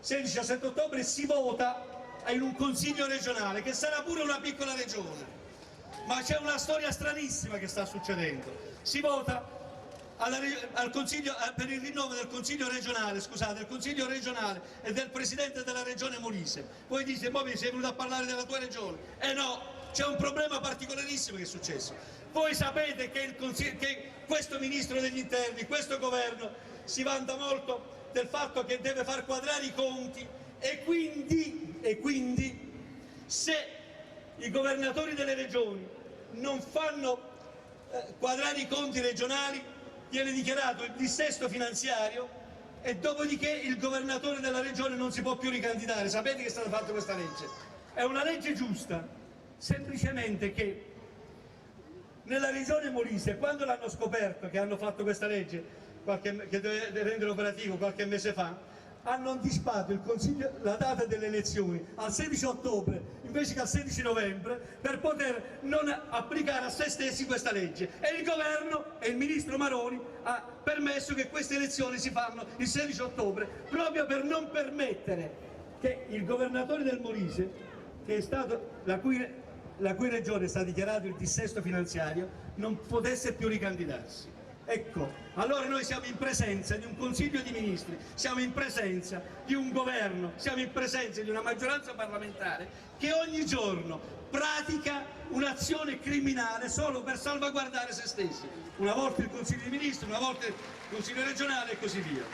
16-17 ottobre si vota in un consiglio regionale, che sarà pure una piccola regione, ma c'è una storia stranissima che sta succedendo. Si vota al consiglio, per il rinnovo del consiglio regionale, scusate, del consiglio regionale e del presidente della regione Molise. Voi dite, ma sei venuto a parlare della tua regione? No, c'è un problema particolarissimo che è successo. Voi sapete che, che questo ministro degli interni, questo governo si vanta molto del fatto che deve far quadrare i conti, e quindi se i governatori delle regioni non fanno quadrare i conti regionali viene dichiarato il dissesto finanziario, e dopodiché il governatore della regione non si può più ricandidare. Sapete che è stata fatta questa legge? È una legge giusta, semplicemente che nella regione Molise, quando l'hanno scoperto che hanno fatto questa legge, che deve rendere operativo qualche mese fa, hanno anticipato la data delle elezioni al 16 ottobre invece che al 16 novembre per poter non applicare a se stessi questa legge, e il governo e il ministro Maroni ha permesso che queste elezioni si fanno il 16 ottobre proprio per non permettere che il governatore del Molise, che è stato, la cui regione è stato dichiarato il dissesto finanziario, non potesse più ricandidarsi. Ecco, allora noi siamo in presenza di un Consiglio di Ministri, siamo in presenza di un governo, siamo in presenza di una maggioranza parlamentare che ogni giorno pratica un'azione criminale solo per salvaguardare se stessi. Una volta il Consiglio di Ministri, una volta il Consiglio regionale e così via.